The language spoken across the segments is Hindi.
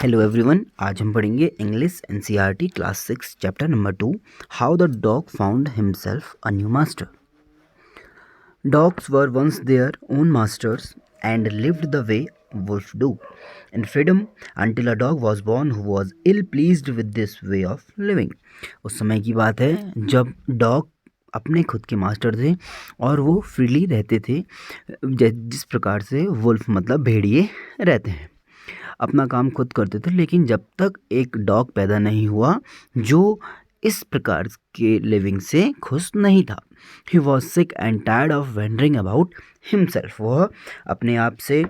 हेलो एवरीवन, आज हम पढ़ेंगे English NCERT class 6 chapter number 2 how the dog found himself a new master. Dogs were once their own masters and lived the way wolf do in freedom until a dog was born who was ill pleased with this way of living। उस समय की बात है जब डॉग अपने खुद के मास्टर थे और वो फ्रीली रहते थे, जिस प्रकार से वुल्फ मतलब भेड़िए रहते हैं, अपना काम खुद करते थे। लेकिन जब तक एक डॉग पैदा नहीं हुआ जो इस प्रकार के लिविंग से खुश नहीं था। He was sick and tired of wandering about himself. वह अपने आप से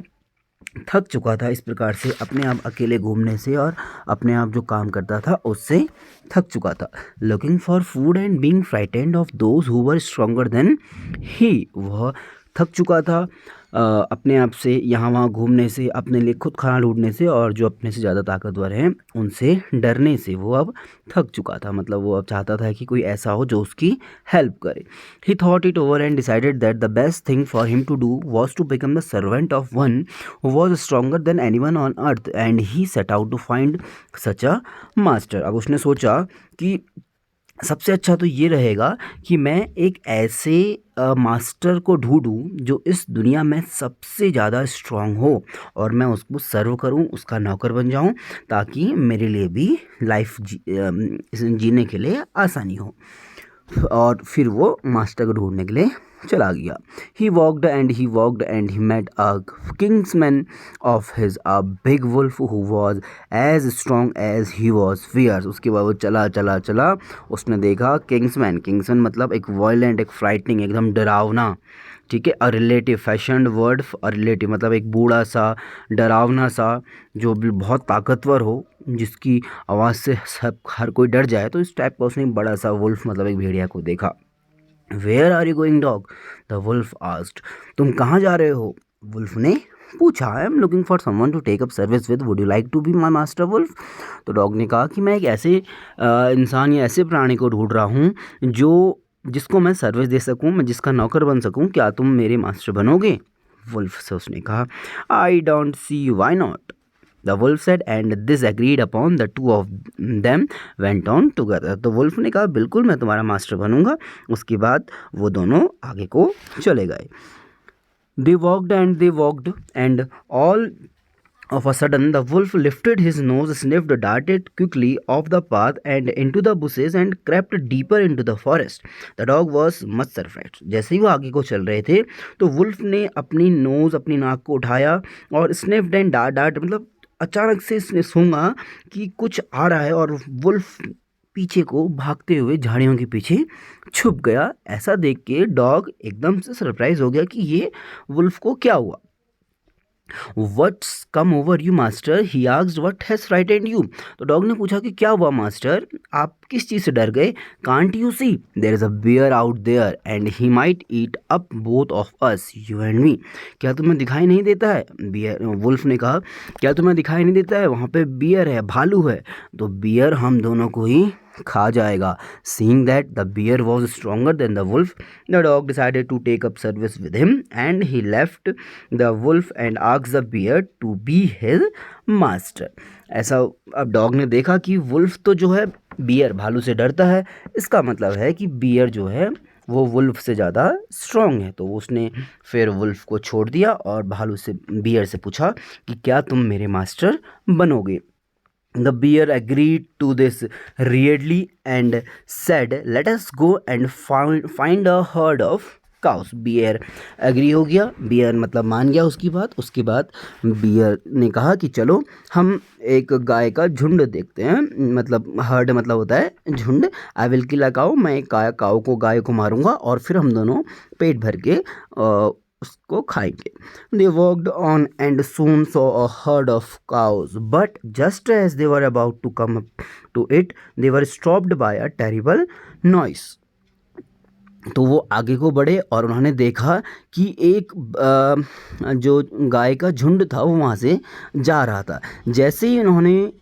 थक चुका था, इस प्रकार से अपने आप अकेले घूमने से और अपने आप जो काम करता था उससे थक चुका था। Looking for food and being frightened of those who were stronger than he. वह थक चुका था अपने आप से, यहाँ वहाँ घूमने से, अपने लिए खुद खाना ढूंढने से, और जो अपने से ज़्यादा ताकतवर हैं उनसे डरने से वो अब थक चुका था। मतलब वो अब चाहता था कि कोई ऐसा हो जो उसकी हेल्प करे। He thought it over and decided that the best thing for him to do was to become the servant of one who was stronger than anyone on earth and he set out to find such a master. अब उसने सोचा कि सबसे अच्छा तो ये रहेगा कि मैं एक ऐसे मास्टर को ढूंढूं जो इस दुनिया में सबसे ज़्यादा स्ट्रांग हो और मैं उसको सर्व करूं, उसका नौकर बन जाऊं, ताकि मेरे लिए भी लाइफ जीने के लिए आसानी हो। और फिर वो मास्टर को ढूंढने के लिए चला गया। He walked and he met a kinsman of his a big wolf who was as strong as he was fierce. उसके बाद वो चला, उसने देखा किंग्समैन मतलब एक वॉयलेंट, एक फ्राइटनिंग, एकदम डरावना, ठीक है। अ रिलेटिव फैशन्ड वर्ड, अ रिलेटिव मतलब एक बूढ़ा सा, डरावना सा, जो भी बहुत ताकतवर हो, जिसकी आवाज़ से सब हर कोई डर जाए। तो इस टाइप का उसने बड़ा सा वुल्फ मतलब एक भेड़िया को देखा। Where are you going dog, the wolf asked. तुम कहाँ जा रहे हो, वुल्फ ने पूछा। I am looking for someone to take up service with, would you like to be my master wolf. तो डॉग ने कहा कि मैं एक ऐसे इंसान या ऐसे प्राणी को ढूंढ रहा हूँ जिसको मैं सर्विस दे सकूँ, मैं जिसका नौकर बन सकूँ। क्या तुम मेरे मास्टर बनोगे? वुल्फ से उसने कहा, I don't see why not, the wolf said and this agreed upon the two of them went on together. तो वुल्फ ने कहा बिल्कुल मैं तुम्हारा मास्टर बनूंगा। उसके बाद वो दोनों आगे को चले गए। They walked and all of a sudden the wolf lifted his nose, sniffed, darted quickly off the path and into the bushes and crept deeper into the forest. The dog was much surprised। जैसे ही वो आगे को चल रहे थे तो वुल्फ ने अपनी नोज, अपनी नाक को उठाया और स्निफ्ड एंड डार्ट मतलब अचानक से इसने सूंघा कि कुछ आ रहा है, और वुल्फ पीछे को भागते हुए झाड़ियों के पीछे छुप गया। ऐसा देख के डॉग एकदम से सरप्राइज हो गया कि ये वुल्फ को क्या हुआ। What's come over you master? He asked. What has frightened you? तो डॉग ने पूछा कि क्या हुआ मास्टर, आप किस चीज़ से डर गए? Can't you see? There is a bear out there and he might eat up both of us, you and me। क्या तुम्हें दिखाई नहीं देता है? बियर, वुल्फ ने कहा, क्या तुम्हें दिखाई नहीं देता है? वहाँ पे बियर है, भालू है, तो बियर हम दोनों को ही खा जाएगा। Seeing that the bear was stronger than the wolf, the dog decided to take up service with him and he left the wolf and asked the bear to be his master। ऐसा अब डॉग ने देखा कि वुल्फ तो जो है बियर, भालू से डरता है, इसका मतलब है कि बियर जो है वो वुल्फ से ज़्यादा स्ट्रॉन्ग है। तो उसने फिर वुल्फ को छोड़ दिया और भालू से, बियर से पूछा कि क्या तुम मेरे मास्टर बनोगे? The bear agreed to this readily and said, "Let us go and find a herd of cows." Bear agree हो गया, बियर मतलब मान गया उसकी बात। उसके बाद बियर ने कहा कि चलो हम एक गाय का झुंड देखते हैं, मतलब हर्ड मतलब होता है झुंड। आई विल किल अ काऊ, मैं एक गाय को मारूंगा और फिर हम दोनों पेट भर के उसको खाएंगे। They walked on and soon saw a herd of cows, but just as they were about to come up to it, they were stopped by a terrible noise। तो वो आगे को बढ़े और उन्होंने देखा कि एक जो गाय का झुंड था वो वहाँ से जा रहा था। जैसे ही उन्होंने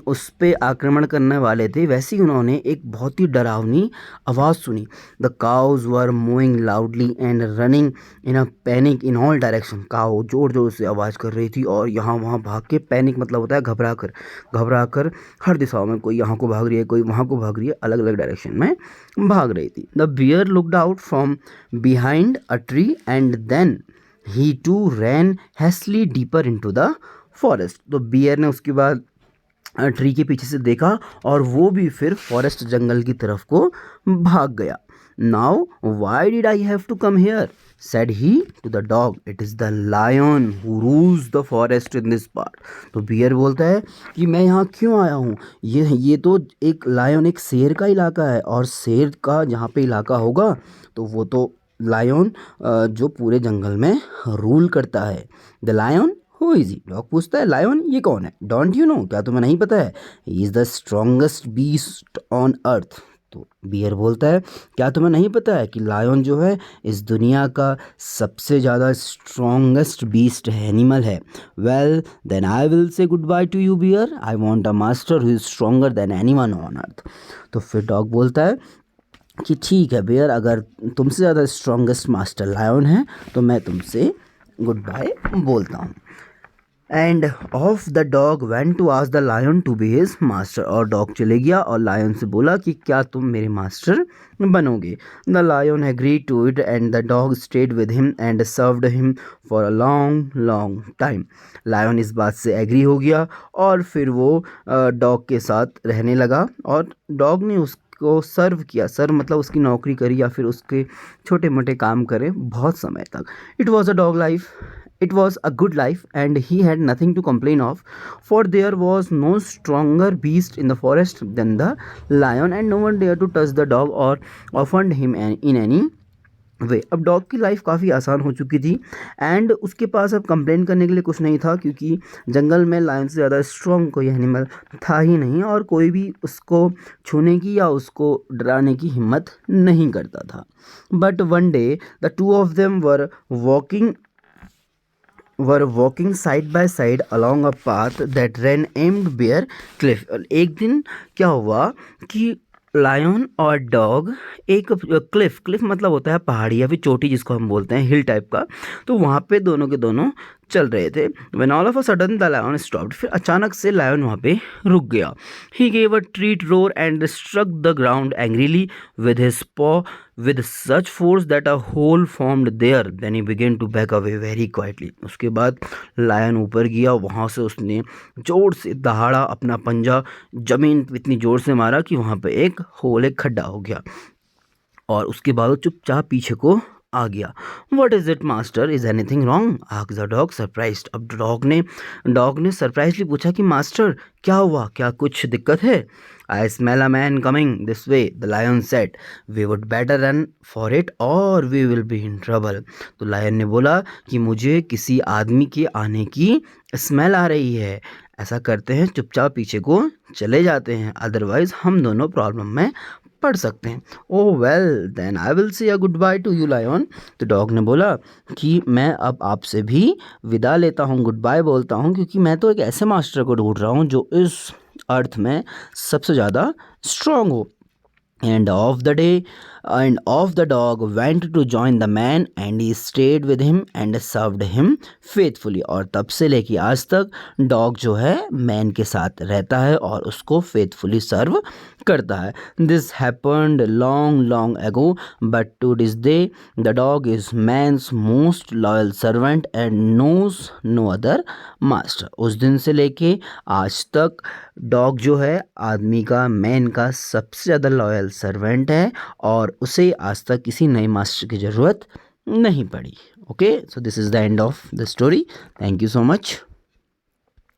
उस पे आक्रमण करने वाले थे, वैसे ही उन्होंने एक बहुत ही डरावनी आवाज़ सुनी। The cows were moving loudly and running in a panic in all direction. Cow जोर जोर से आवाज़ कर रही थी और यहाँ वहाँ भाग के, पैनिक मतलब होता है घबरा कर हर दिशाओं में, कोई यहाँ को भाग रही है, कोई वहाँ को भाग रही है, अलग अलग डायरेक्शन में भाग रही थी। The bear looked out from behind a tree and then he too ran hastily deeper into the forest. तो बियर ने उसके बाद ट्री के पीछे से देखा और वो भी फिर फॉरेस्ट जंगल की तरफ को भाग गया। Now why did I have to come here said he to the dog, it is the lion who rules the forest in this part। तो बियर बोलता है कि मैं यहाँ क्यों आया हूँ, ये तो एक लायन, एक शेर का इलाका है, और शेर का जहाँ पे इलाका होगा तो वो तो लायन जो पूरे जंगल में रूल करता है। The lion who is he, dog पूछता है लायन ये कौन है। डोंट यू नो, क्या तुम्हें नहीं पता है, he is the strongest beast on earth. तो बियर बोलता है क्या तुम्हें नहीं पता है कि लायन जो है इस दुनिया का सबसे ज़्यादा स्ट्रॉन्गेस्ट बीस्ट है, एनिमल है। Well then I will say goodbye to you bear, I want a master who is stronger than anyone on earth. तो फिर डॉग बोलता है कि ठीक है बियर, अगर तुमसे ज़्यादा स्ट्रॉन्गेस्ट मास्टर लायन है तो मैं तुमसे गुड बाय बोलता हूँ। And off the dog went to ask the lion to be his master. और डॉग चले गया और लायन से बोला कि क्या तुम मेरे मास्टर बनोगे। The lion agreed to it and the dog stayed with him and served him for a long long time. Lion इस बात से एग्री हो गया और फिर वो डॉग के साथ रहने लगा और डॉग ने उसको सर्व किया। सर्व मतलब उसकी नौकरी करी या फिर उसके छोटे मोटे काम करे बहुत समय तक। It was a dog life, it was a good life and he had nothing to complain of, for there was no stronger beast in the forest than the lion and no one dared to touch the dog or offend him in any वे। अब डॉग की लाइफ काफ़ी आसान हो चुकी थी एंड उसके पास अब कंप्लेन करने के लिए कुछ नहीं था, क्योंकि जंगल में लायन से ज़्यादा स्ट्रॉन्ग कोई एनिमल था ही नहीं और कोई भी उसको छूने की या उसको डराने की हिम्मत नहीं करता था। But one day the two of them were walking side by side along a path that ran aimed bear cliff। एक दिन क्या हुआ कि लायन और डॉग एक क्लिफ मतलब होता है पहाड़ी या फिर चोटी जिसको हम बोलते हैं, हिल टाइप का, तो वहाँ पे दोनों के दोनों चल रहे थे। When all of a sudden the lion stopped, फिर अचानक से लायन वहाँ पे रुक गया। He gave a great roar and struck the ground angrily with his paw with such force that a hole formed there, then he began to back away very quietly। उसके बाद लायन ऊपर गया, वहाँ से उसने जोर से दहाड़ा, अपना पंजा जमीन पे इतनी जोर से मारा कि वहाँ पे एक होल, एक खड्डा हो गया और उसके बाद वो चुपचाप पीछे को आ गया। What is it master, is anything wrong, asked the dog surprised. अब डॉग ने सरप्राइजली पूछा कि मास्टर क्या हुआ, क्या कुछ दिक्कत है। I smell a man coming this way, the lion said, we would better run for it और we will be in trouble. तो लायन ने बोला कि मुझे किसी आदमी के आने की स्मेल आ रही है, ऐसा करते हैं चुपचाप पीछे को चले जाते हैं, अदरवाइज हम दोनों प्रॉब्लम में पढ़ सकते हैं। Oh well then I will say a goodbye to you lion. तो डॉग ने बोला कि मैं अब आपसे भी विदा लेता हूँ, गुड बाय बोलता हूँ, क्योंकि मैं तो एक ऐसे मास्टर को ढूंढ रहा हूँ जो इस अर्थ में सबसे ज़्यादा स्ट्रांग हो। And off the dog went to join the man and he stayed with him and served him faithfully। और तब से लेके आज तक डॉग जो है मैन के साथ रहता है और उसको फेथफुली सर्व करता है। This happened long long ago but to this day the dog is man's most loyal servant and knows no other master. उस दिन से लेके आज तक डॉग जो है आदमी का, मैन का सबसे ज़्यादा लॉयल सर्वेंट है और उसे आज तक किसी नए मास्टर की ज़रूरत नहीं पड़ी। Okay, so this is the end off the story. Thank you so much.